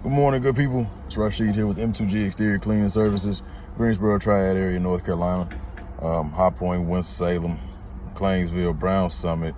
Good morning, good people. It's Rashid here with M2G Exterior Cleaning Services, Greensboro, Triad area, North Carolina, High Point, Winston-Salem, Claingsville, Brown Summit,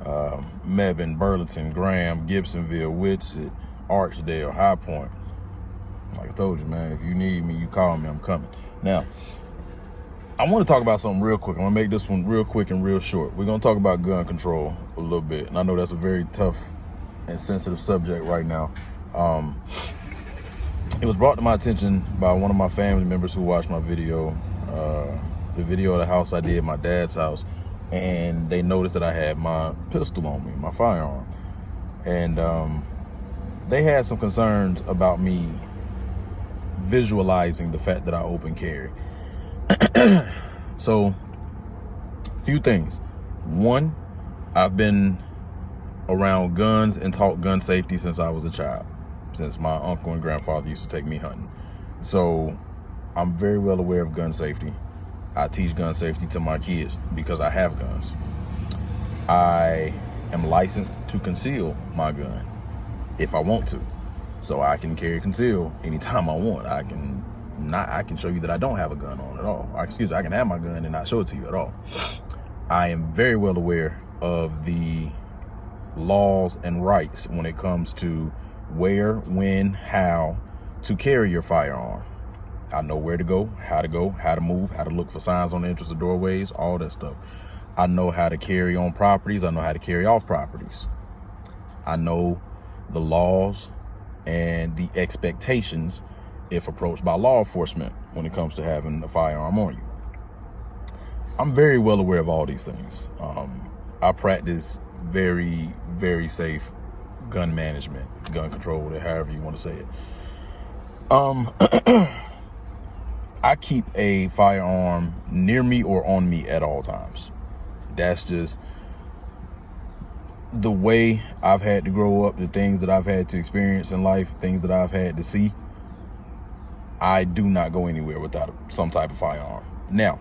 Mebane, Burlington, Graham, Gibsonville, Whitsett, Archdale, High Point. Like I told you, man, if you need me, you call me, I'm coming. Now, I want to talk about something real quick. I'm going to make this one real quick and real short. We're going to talk about gun control a little bit, and I know that's a very tough and sensitive subject right now. It was brought to my attention by one of my family members who watched my video, the video of the house I did at my dad's house, and they noticed that I had my pistol on me, my firearm. And they had some concerns about me visualizing the fact that I open carry. So, few things. One, I've been around guns and taught gun safety since I was a child, since my uncle and grandfather used to take me hunting. So I'm very well aware of gun safety. I teach gun safety to my kids because I have guns. I am licensed to conceal my gun if I want to. So I can carry conceal anytime I want. I can show you that I don't have a gun on at all. I can have my gun and not show it to you at all. I am very well aware of the laws and rights when it comes to where, when, how to carry your firearm. I know where to go, how to move, how to look for signs on the entrance of doorways, all that stuff. I know how to carry on properties. I know how to carry off properties. I know the laws and the expectations if approached by law enforcement when it comes to having a firearm on you. I'm very well aware of all these things. I practice very, very safe gun management, gun control, however you want to say it. I keep a firearm near me or on me at all times. That's just the way I've had to grow up, the things that I've had to experience in life, things that I've had to see. I do not go anywhere without some type of firearm. Now,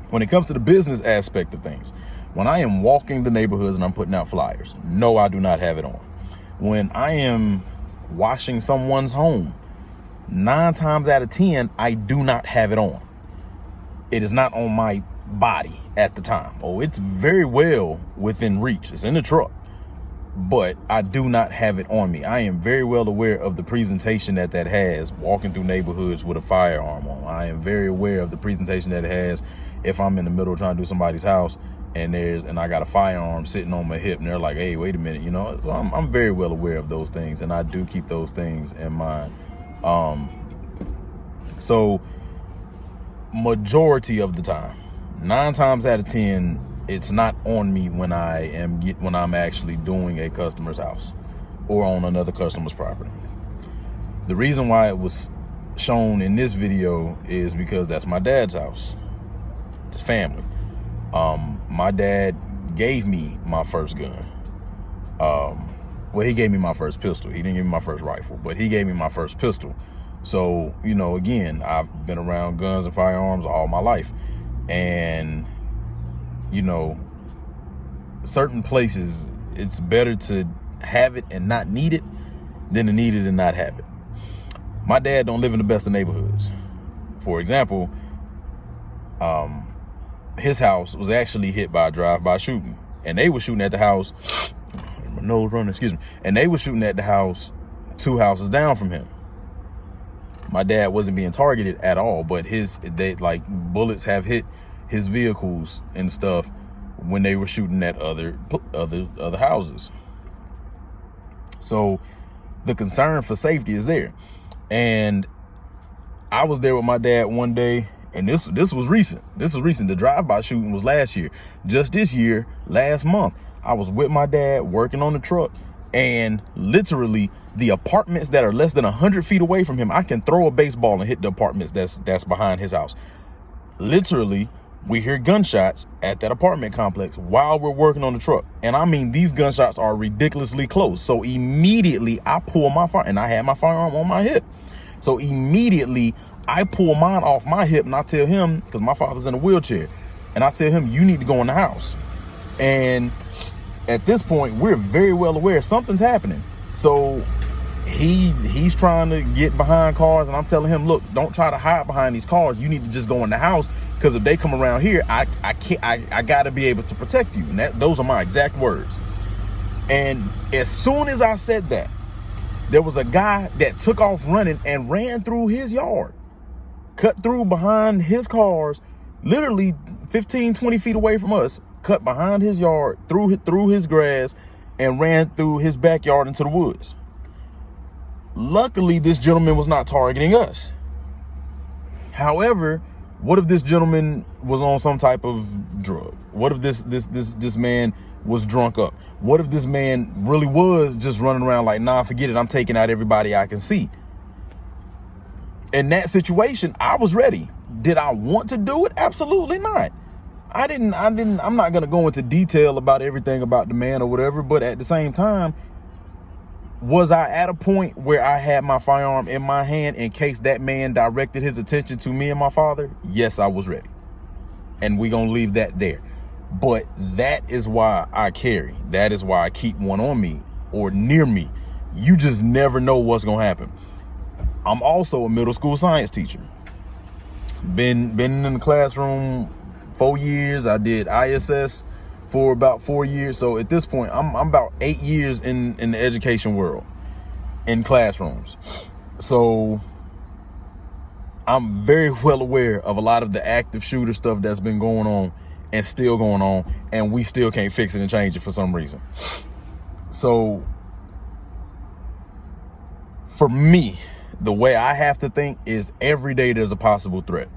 when it comes to the business aspect of things, when I am walking the neighborhoods and I'm putting out flyers, no, I do not have it on. When I am washing someone's home, 9 times out of 10, I do not have it on. It is not on my body at the time. Oh, it's very well within reach. It's in the truck, but I do not have it on me. I am very well aware of the presentation that has walking through neighborhoods with a firearm on. I am very aware of the presentation that it has if I'm in the middle trying to do somebody's house and I got a firearm sitting on my hip and they're like, hey, wait a minute, so I'm very well aware of those things, and I do keep those things in mind. So majority of the time, 9 times out of 10, it's not on me when I'm actually doing a customer's house or on another customer's property. The reason why it was shown in this video is because that's my dad's house. It's family. My dad gave me my first gun. Well, he gave me my first pistol. He didn't give me my first rifle, but he gave me my first pistol. So, again, I've been around guns and firearms all my life. And, certain places, it's better to have it and not need it than to need it and not have it. My dad don't live in the best of neighborhoods. For example, his house was actually hit by a drive-by shooting, and they were shooting at the house. My nose running, excuse me. And they were shooting at the house 2 houses down from him. My dad wasn't being targeted at all, but bullets have hit his vehicles and stuff when they were shooting at other houses. So the concern for safety is there. And I was there with my dad one day, and this was recent. This was recent. The drive-by shooting was last year. Just this year, last month, I was with my dad working on the truck, and literally the apartments that are less than 100 feet away from him, I can throw a baseball and hit the apartments that's behind his house. Literally, we hear gunshots at that apartment complex while we're working on the truck. And I mean, these gunshots are ridiculously close. So immediately I pull my fire, and I had my firearm on my hip. So immediately I pull mine off my hip, and I tell him, because my father's in a wheelchair, and I tell him, you need to go in the house. And at this point, we're very well aware something's happening. So he's trying to get behind cars, and I'm telling him, look, don't try to hide behind these cars. You need to just go in the house, because if they come around here, I gotta be able to protect you. And those are my exact words. And as soon as I said that, there was a guy that took off running and ran through his yard, cut through behind his cars, literally 15, 20 feet away from us, cut behind his yard, through his grass, and ran through his backyard into the woods. Luckily, this gentleman was not targeting us. However, what if this gentleman was on some type of drug? What if this man was drunk up? What if this man really was just running around like, nah, forget it, I'm taking out everybody I can see? In that situation, I was ready. Did I want to do it? Absolutely not. I'm not going to go into detail about everything about the man or whatever, but at the same time, was I at a point where I had my firearm in my hand in case that man directed his attention to me and my father? Yes, I was ready. And we're going to leave that there. But that is why I carry. That is why I keep one on me or near me. You just never know what's going to happen. I'm also a middle school science teacher. Been in the classroom 4 years. I did ISS for about 4 years. So at this point, I'm about 8 years in the education world, in classrooms. So I'm very well aware of a lot of the active shooter stuff that's been going on and still going on, and we still can't fix it and change it for some reason. So for me, the way I have to think is every day there's a possible threat.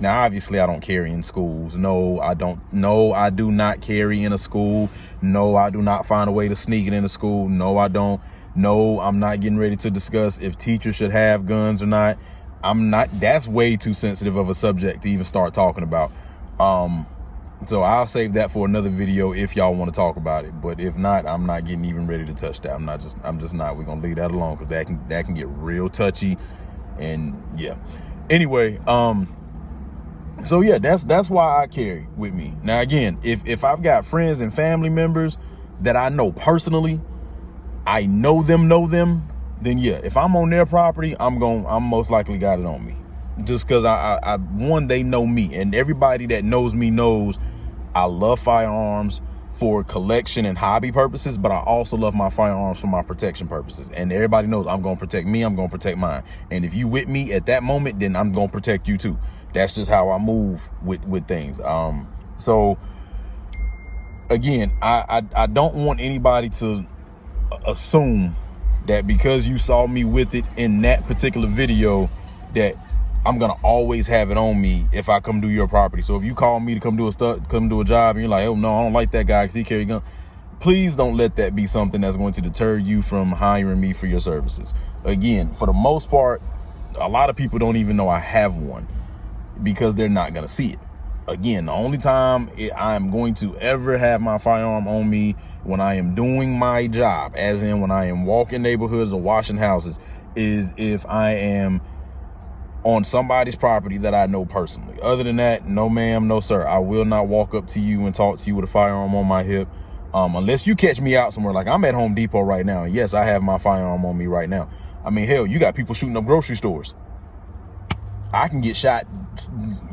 Now, obviously, I don't carry in schools. No, I don't. No, I do not carry in a school. No, I do not find a way to sneak it in a school. No, I don't. No, I'm not getting ready to discuss if teachers should have guns or not. I'm not. That's way too sensitive of a subject to even start talking about. So I'll save that for another video if y'all want to talk about it. But if not, I'm not getting even ready to touch that. I'm just not. We're gonna leave that alone, because that can get real touchy. And yeah. Anyway, so yeah, that's why I carry with me. Now again, if I've got friends and family members that I know personally, I know them, then yeah, if I'm on their property, I'm most likely got it on me. Just because I one, they know me, and everybody that knows me knows I love firearms for collection and hobby purposes, but I also love my firearms for my protection purposes. And everybody knows I'm going to protect me, I'm going to protect mine. And if you with me at that moment, then I'm going to protect you too. That's just how I move with things. So again, I don't want anybody to assume that because you saw me with it in that particular video that I'm gonna always have it on me if I come do your property. So if you call me to come do a job, and you're like, oh no, I don't like that guy because he carry a gun, please don't let that be something that's going to deter you from hiring me for your services. Again, for the most part, a lot of people don't even know I have one because they're not gonna see it. Again, the only time I'm going to ever have my firearm on me when I am doing my job, as in when I am walking neighborhoods or washing houses, is if I am on somebody's property that I know personally. Other than that, no ma'am, no sir. I will not walk up to you and talk to you with a firearm on my hip, unless you catch me out somewhere. Like I'm at Home Depot right now, and yes, I have my firearm on me right now. I mean, hell, you got people shooting up grocery stores. I can get shot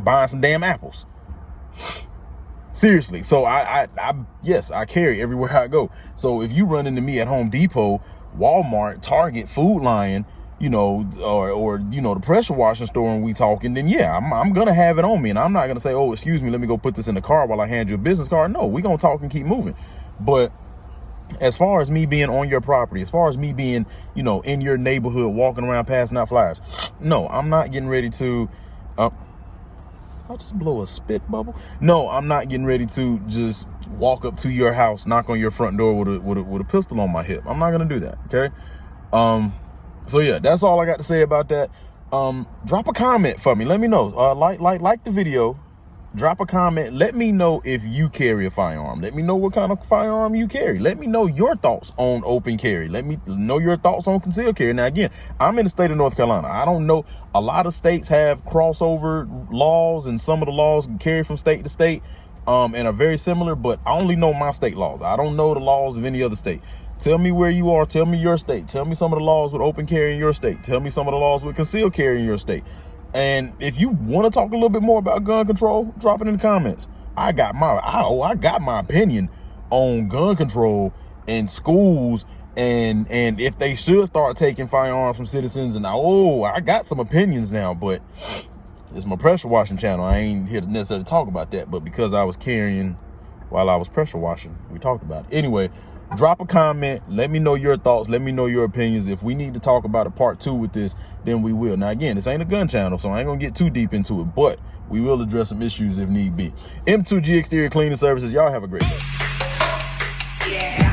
buying some damn apples. Seriously. So yes, I carry everywhere I go. So if you run into me at Home Depot, Walmart, Target, Food Lion, you know, or you know, the pressure washing store, and we talking, then yeah, I'm gonna have it on me, and I'm not gonna say, oh, excuse me, let me go put this in the car while I hand you a business card. No, we gonna talk and keep moving. But as far as me being on your property, as far as me being, you know, in your neighborhood, walking around passing out flyers, no, I'm not getting ready to I'll just blow a spit bubble. No, I'm not getting ready to just walk up to your house, knock on your front door with a pistol on my hip. I'm not gonna do that. Okay. So yeah, that's all I got to say about that. Drop a comment for me. Let me know. Like the video. Drop a comment. Let me know if you carry a firearm. Let me know what kind of firearm you carry. Let me know your thoughts on open carry. Let me know your thoughts on concealed carry. Now, again, I'm in the state of North Carolina. I don't know. A lot of states have crossover laws, and some of the laws can carry from state to state and are very similar, but I only know my state laws. I don't know the laws of any other state. Tell me where you are. Tell me your state. Tell me some of the laws with open carry in your state. Tell me some of the laws with concealed carry in your state. And if you want to talk a little bit more about gun control, drop it in the comments. I got my opinion on gun control in schools and if they should start taking firearms from citizens. And I got some opinions now, but it's my pressure washing channel. I ain't here to necessarily talk about that, but because I was carrying while I was pressure washing, we talked about it. Anyway, drop a comment. Let me know your thoughts. Let me know your opinions. If we need to talk about a part 2 with this, then we will. Now, again, this ain't a gun channel, so I ain't gonna get too deep into it, but we will address some issues if need be. M2G Exterior Cleaning Services. Y'all have a great day. Yeah.